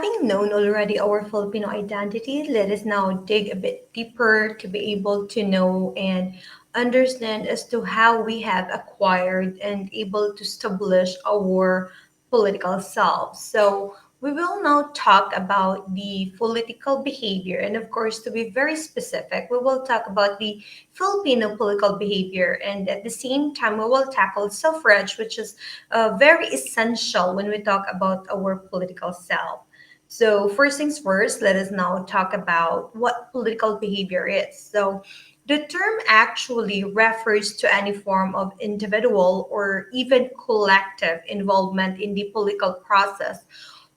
having known already our Filipino identity, let us now dig a bit deeper to be able to know and understand as to how we have acquired and able to establish our political self. So, we will now talk about the political behavior, and of course, to be very specific, we will talk about the Filipino political behavior, and at the same time, we will tackle suffrage, which is very essential when we talk about our political self. So, first things first, let us now talk about what political behavior is. So, the term actually refers to any form of individual or even collective involvement in the political process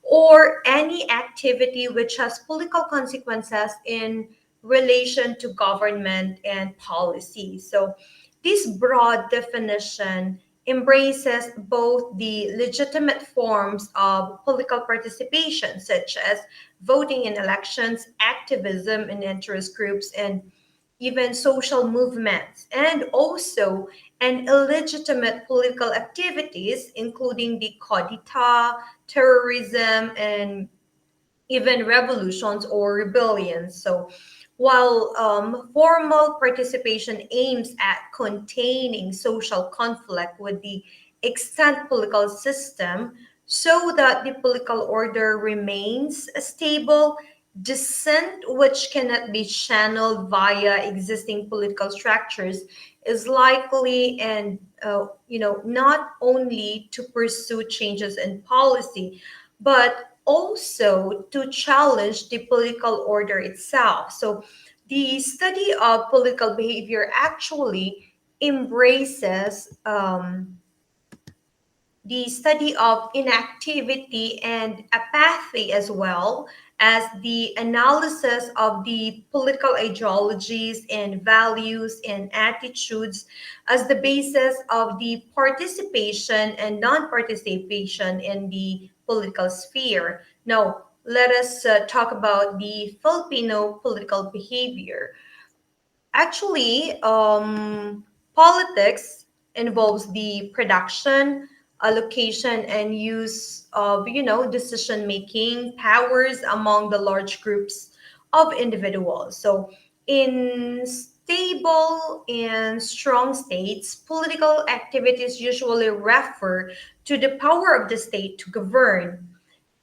or any activity which has political consequences in relation to government and policy. So, this broad definition embraces both the legitimate forms of political participation, such as voting in elections, activism in interest groups, and even social movements, and also and illegitimate political activities, including the codita, terrorism, and even revolutions or rebellions. So, while formal participation aims at containing social conflict with the extant political system so that the political order remains stable, dissent which cannot be channeled via existing political structures is likely and not only to pursue changes in policy but also to challenge the political order itself. So, the study of political behavior actually embraces the study of inactivity and apathy as well as the analysis of the political ideologies and values and attitudes as the basis of the participation and non-participation in the political sphere. Now, let us talk about the Filipino political behavior. Actually, politics involves the production, allocation, and use of, decision making powers among the large groups of individuals. So, in stable and strong states, political activities usually refer to the power of the state to govern.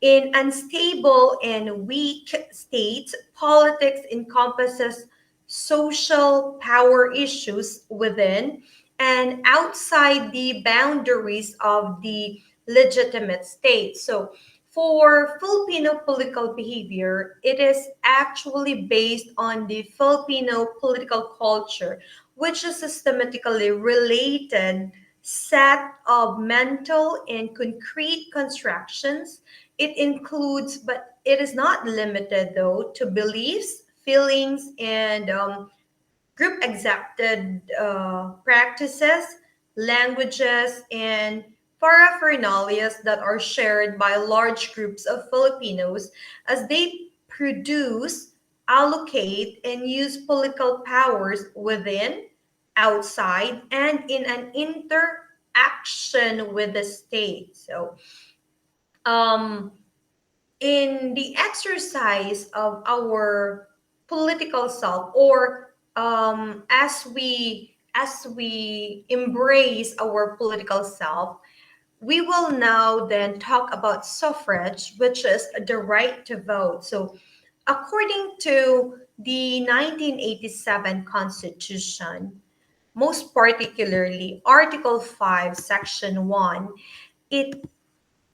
In unstable and weak states, politics encompasses social power issues within and outside the boundaries of the legitimate state. So, for Filipino political behavior, it is actually based on the Filipino political culture, which is systematically related set of mental and concrete constructions. It includes, but it is not limited though, to beliefs, feelings, and group accepted practices, languages, and paraphernalia that are shared by large groups of Filipinos as they produce, allocate, and use political powers within, outside, and in an interaction with the state. So, um, in the exercise of our political self or as we embrace our political self, we will now then talk about suffrage, which is the right to vote. So according to the 1987 constitution, most particularly article 5 section 1, it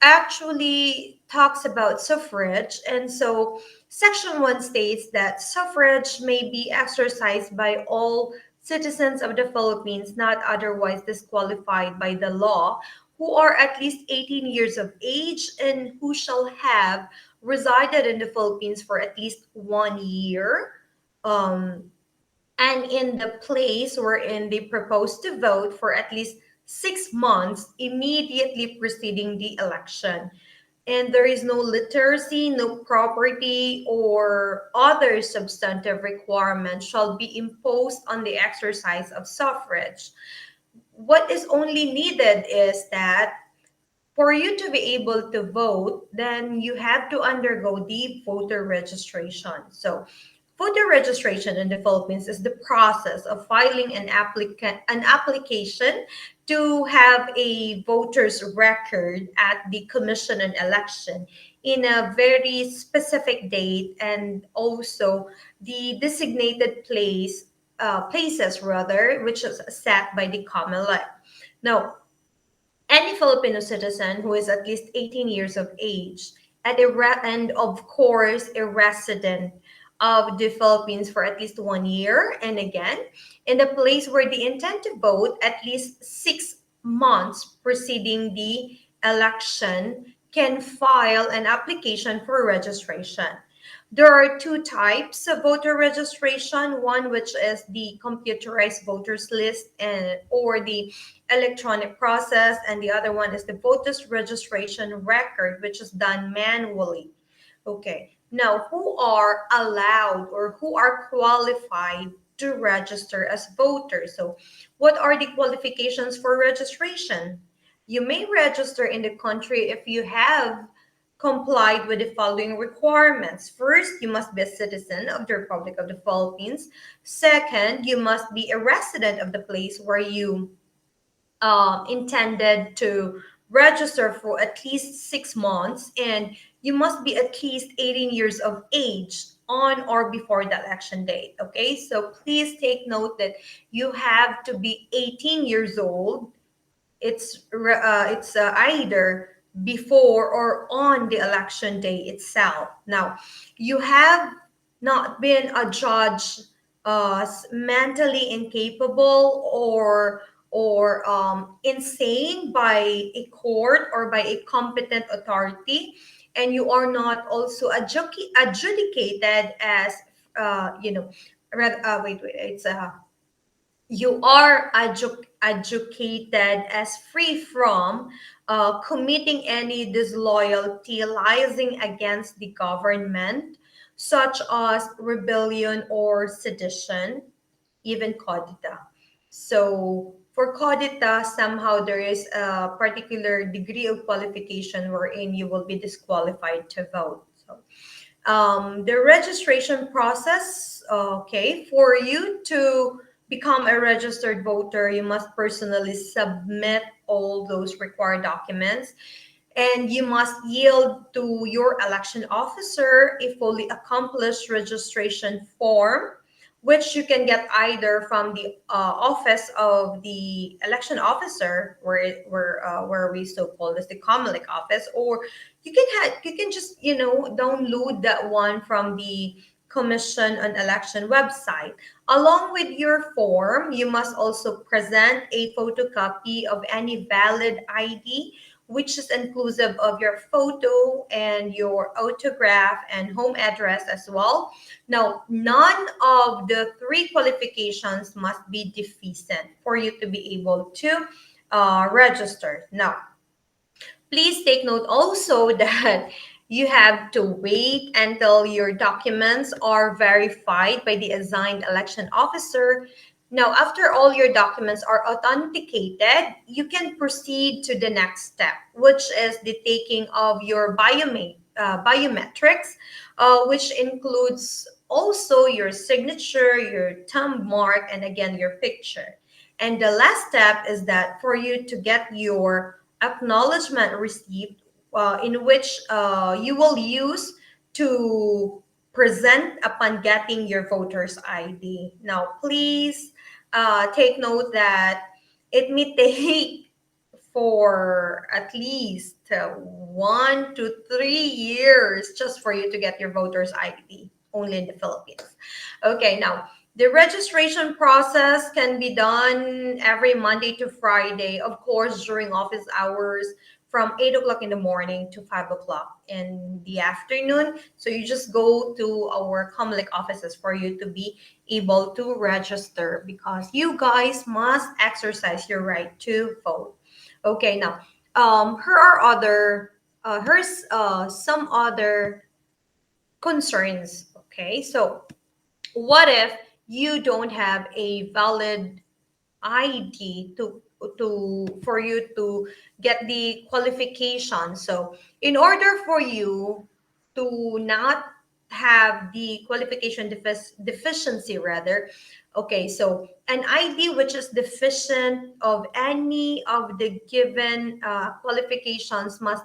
actually talks about suffrage. And so, Section 1 states that suffrage may be exercised by all citizens of the Philippines not otherwise disqualified by the law who are at least 18 years of age and who shall have resided in the Philippines for at least 1 year. Um, and in the place wherein they propose to vote for at least 6 months immediately preceding the election. And there is no literacy, no property, or other substantive requirement shall be imposed on the exercise of suffrage. What is only needed is that for you to be able to vote, then you have to undergo the voter registration. So, voter registration in the Philippines is the process of filing an application to have a voter's record at the Commission on Election in a very specific date, and also the designated places rather, which is set by the COMELEC. Now, any Filipino citizen who is at least 18 years of age and of course a resident of the Philippines for at least 1 year, and again in the place where they intend to vote at least 6 months preceding the election, can file an application for registration. There are two types of voter registration, one which is the computerized voters list and or the electronic process, and the other one is the voters registration record, which is done manually. Okay, now who are allowed or who are qualified to register as voters? So what are the qualifications for registration? You may register in the country if you have complied with the following requirements. First, you must be a citizen of the Republic of the Philippines. Second, you must be a resident of the place where you intended to register for at least 6 months, and you must be at least 18 years of age on or before the election date. Okay, so please take note that you have to be 18 years old. It's either before or on the election day itself. Now, you have not been adjudged mentally incapable or insane by a court or by a competent authority, and you are not also adjudicated as you know wait, it's you are educated as free from committing any disloyalty, liaising against the government, such as rebellion or sedition, even codita. So for codita, somehow there is a particular degree of qualification wherein you will be disqualified to vote. So the registration process, okay, for you to become a registered voter, you must personally submit all those required documents, and you must yield to your election officer a fully accomplished registration form, which you can get either from the office of the election officer, where we so called as the Comelec office, or you can just download that one from the Commission on Election website. Along with your form, you must also present a photocopy of any valid ID, which is inclusive of your photo and your autograph and home address as well. Now, none of the three qualifications must be deficient for you to be able to register. Now, please take note also that you have to wait until your documents are verified by the assigned election officer. Now, after all your documents are authenticated, you can proceed to the next step, which is the taking of your biometrics, which includes also your signature, your thumb mark, and again, your picture. And the last step is that for you to get your acknowledgement receipt, in which you will use to present upon getting your voter's ID. Now, please take note that it may take for at least 1 to 3 years just for you to get your voter's ID only in the Philippines. Okay, now the registration process can be done every Monday to Friday, of course, during office hours from 8 o'clock in the morning to 5 o'clock in the afternoon. So you just go to our Comlink offices for you to be able to register, because you guys must exercise your right to vote. Okay, now, here are here's some other concerns. Okay, so what if you don't have a valid ID for you to get the qualification. So in order for you to not have the qualification deficiency rather, okay, so an ID which is deficient of any of the given qualifications must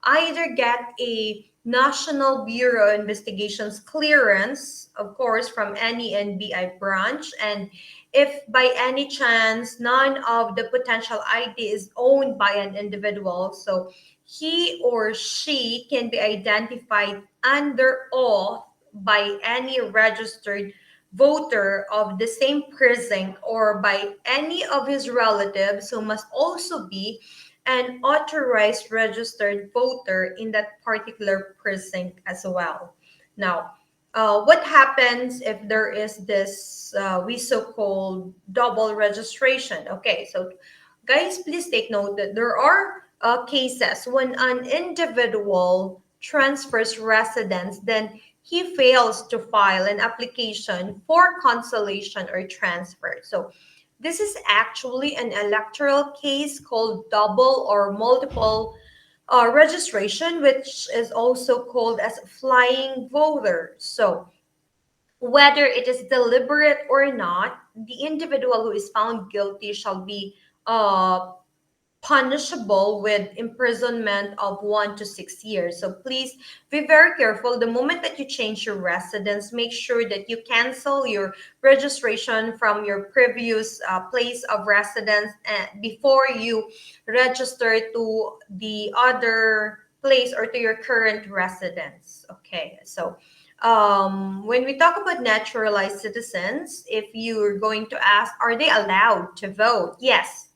either get a National Bureau Investigations clearance, of course, from any NBI branch. And if by any chance none of the potential ID is owned by an individual, so he or she can be identified under oath by any registered voter of the same precinct or by any of his relatives who must also be an authorized registered voter in that particular precinct as well. Now, what happens if there is this we so-called double registration? Okay, so guys, please take note that there are cases when an individual transfers residence, then he fails to file an application for cancellation or transfer. So this is actually an electoral case called double or multiple registration, which is also called as flying voter. So whether it is deliberate or not, the individual who is found guilty shall be punishable with imprisonment of 1 to 6 years. So please be very careful. The moment that you change your residence, make sure that you cancel your registration from your previous place of residence before you register to the other place or to your current residence. Okay, so when we talk about naturalized citizens, if you're going to ask, are they allowed to vote? Yes,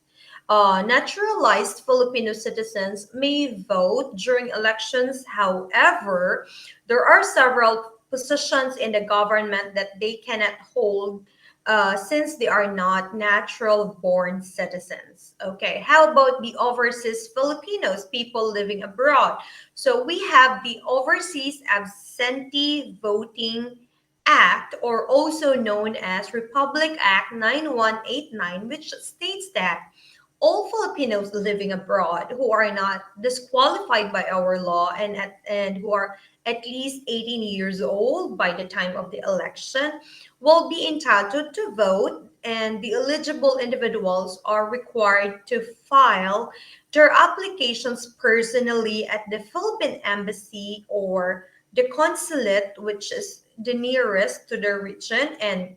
naturalized Filipino citizens may vote during elections. However, there are several positions in the government that they cannot hold since they are not natural born citizens. Okay, how about the overseas Filipinos, people living abroad? So we have the Overseas Absentee Voting Act, or also known as Republic Act 9189, which states that all Filipinos living abroad who are not disqualified by our law and who are at least 18 years old by the time of the election will be entitled to vote, and the eligible individuals are required to file their applications personally at the Philippine Embassy or the consulate, which is the nearest to their region, and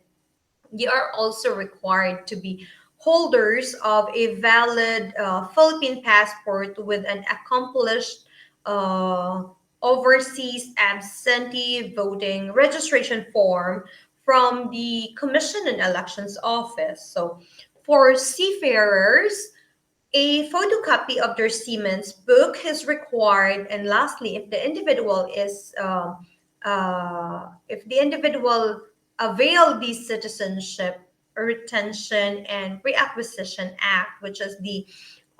they are also required to be holders of a valid Philippine passport with an accomplished uh, overseas absentee voting registration form from the Commission on Elections Office. So, for seafarers, a photocopy of their seaman's book is required, and lastly, if the individual avail the Citizenship Retention and Reacquisition Act, which is the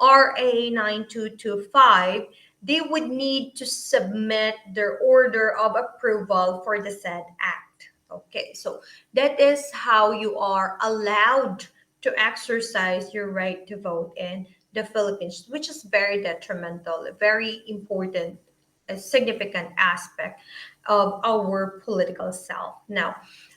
RA 9225, they would need to submit their order of approval for the said act. Okay, so that is how you are allowed to exercise your right to vote in the Philippines, which is very detrimental, very important, a significant aspect of our political self. Now,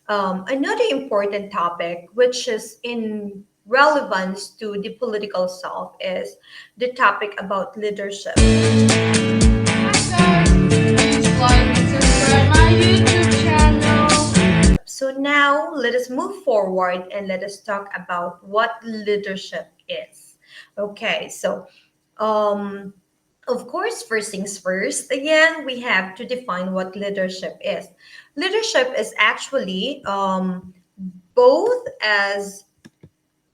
another important topic, which is in relevance to the political self, is the topic about leadership. Hi guys, please like and subscribe my YouTube channel. So now let us move forward and let us talk about what leadership is. Okay, so um, of course, first things first, again, we have to define what leadership is. Leadership is actually both as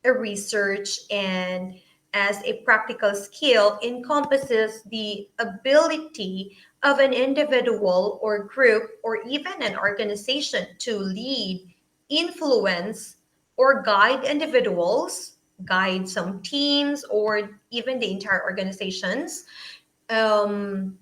a research and as a practical skill encompasses the ability of an individual or group or even an organization to lead, influence, or guide individuals, guide some teams, or even the entire organizations. Um,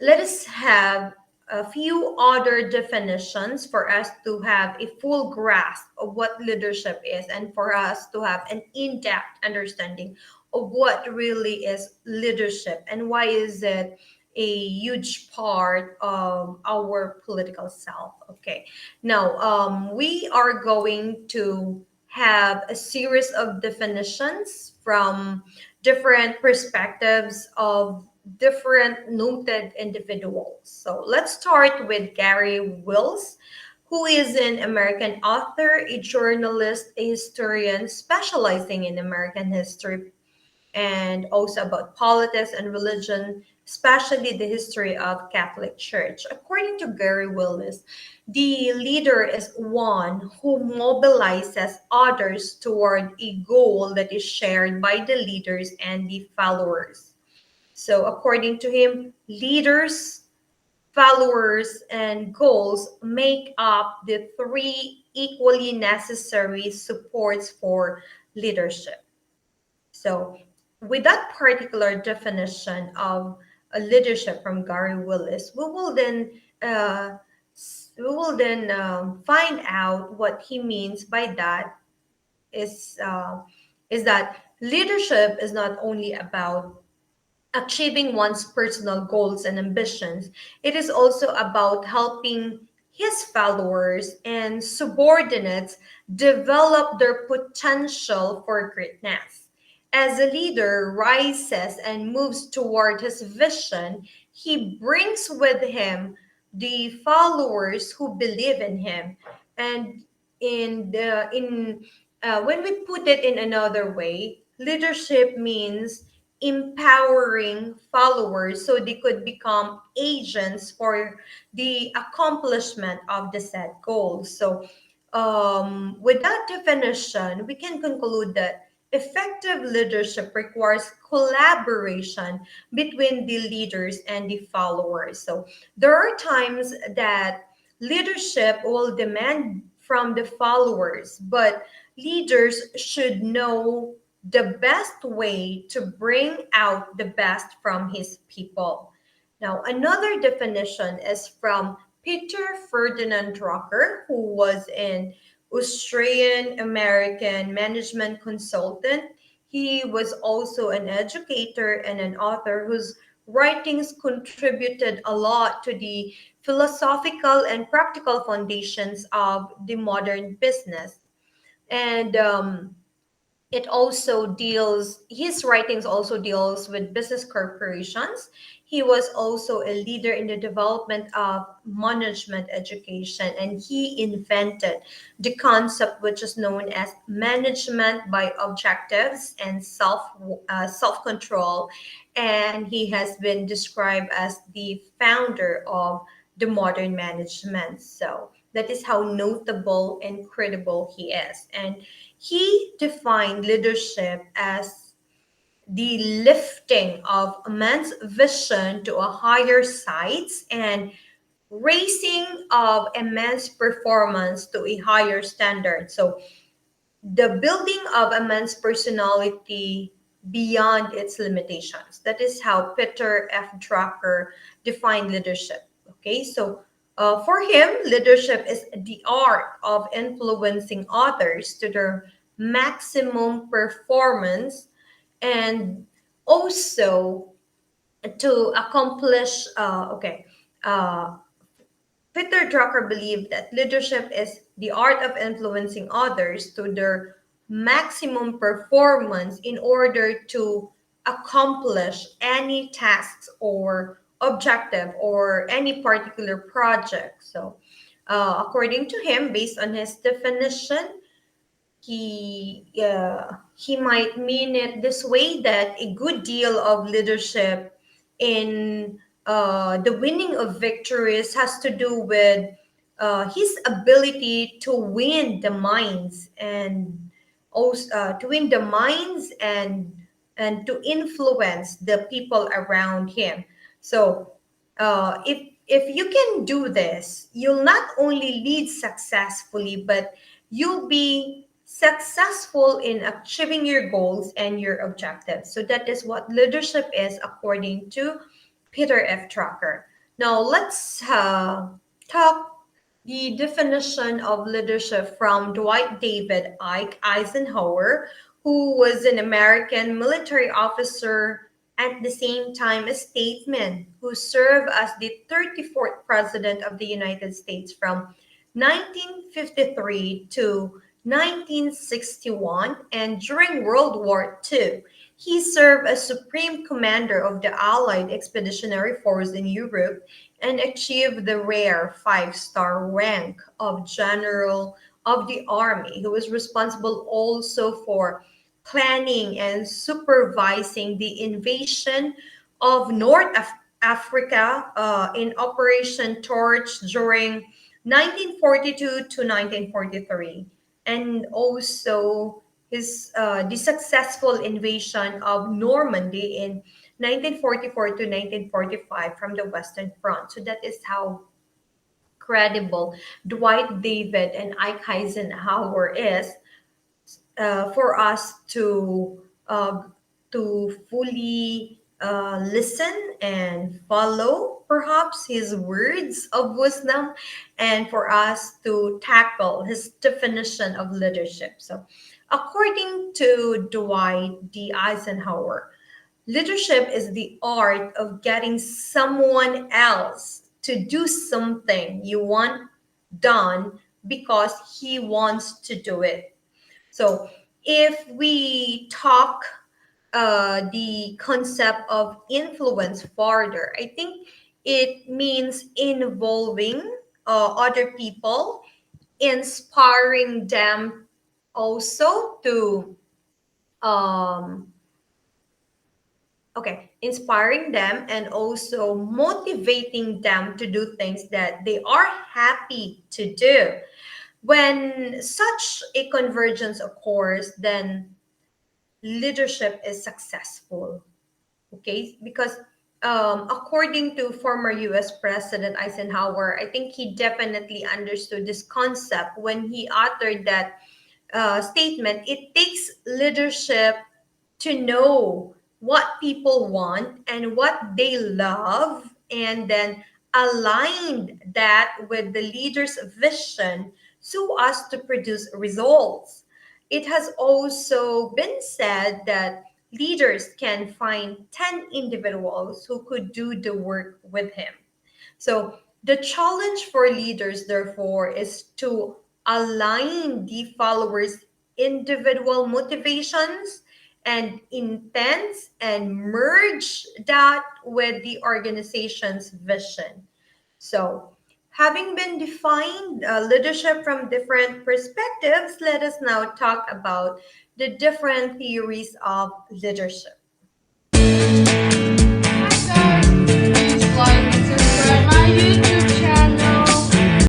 let us have a few other definitions for us to have a full grasp of what leadership is and for us to have an in-depth understanding of what really is leadership and why is it a huge part of our political self. Okay, now we are going to have a series of definitions from different perspectives of different noted individuals. So let's start with Gary Wills, who is an American author, a journalist, a historian specializing in American history and also about politics and religion, especially the history of Catholic Church. According to Gary Willis, the leader is one who mobilizes others toward a goal that is shared by the leaders and the followers. So according to him, leaders, followers, and goals make up the three equally necessary supports for leadership. So, with that particular definition of a leadership from Gary Willis, uh, find out what he means by that is uh, is that leadership is not only about achieving one's personal goals and ambitions. It is also about helping his followers and subordinates develop their potential for greatness. As a leader rises and moves toward his vision, he brings with him the followers who believe in him. And in when we put it in another way, leadership means empowering followers so they could become agents for the accomplishment of the set goals. So, with that definition, we can conclude that effective leadership requires collaboration between the leaders and the followers. So, there are times that leadership will demand from the followers, but leaders should know the best way to bring out the best from his people. Now, another definition is from Peter Ferdinand Drucker, who was an Australian American management consultant. He was also an educator and an author whose writings contributed a lot to the philosophical and practical foundations of the modern business. And it also deals his writings also deals with business corporations. He was also a leader in the development of management education, and he invented the concept which is known as management by objectives and self control. And he has been described as the founder of the modern management. So that is how notable and credible he is. And he defined leadership as the lifting of a man's vision to a higher heights and raising of a man's performance to a higher standard. So the building of a man's personality beyond its limitations. That is how Peter F. Drucker defined leadership. Okay, so for him, leadership is the art of influencing others to their maximum performance and also to accomplish, uh, Peter Drucker believed that leadership is the art of influencing others to their maximum performance in order to accomplish any tasks or objective or any particular project. So, according to him, based on his definition, he might mean it this way that a good deal of leadership in the winning of victories has to do with his ability to win the minds and also to win the minds and to influence the people around him. So if you can do this, you'll not only lead successfully, but you'll be successful in achieving your goals and your objectives. So that is what leadership is according to Peter F. Drucker. Now let's talk the definition of leadership from Dwight David Ike Eisenhower, who was an American military officer at the same time a statesman who served as the 34th President of the United States from 1953 to 1961, and during World War II. He served as Supreme Commander of the Allied Expeditionary Force in Europe and achieved the rare five-star rank of General of the Army. He was responsible also for planning and supervising the invasion of Africa in Operation Torch during 1942 to 1943, and also the successful invasion of Normandy in 1944 to 1945 from the Western Front. So that is how credible Dwight David and Ike Eisenhower is for us to fully listen and follow perhaps his words of wisdom, and for us to tackle his definition of leadership. So according to Dwight D. Eisenhower, leadership is the art of getting someone else to do something you want done because he wants to do it. So if we talk the concept of influence further, I think it means involving other people, inspiring them also to um, okay, inspiring them and also motivating them to do things that they are happy to do. When such a convergence occurs, then leadership is successful. Okay, because according to former US President Eisenhower, I think he definitely understood this concept when he uttered that statement. It takes leadership to know what people want and what they love, and then align that with the leader's vision so as to produce results. It has also been said that leaders can find 10 individuals who could do the work with him. So the challenge for leaders, therefore, is to align the followers' individual motivations and intents and merge that with the organization's vision. So, having been defined leadership from different perspectives, let us now talk about the different theories of leadership.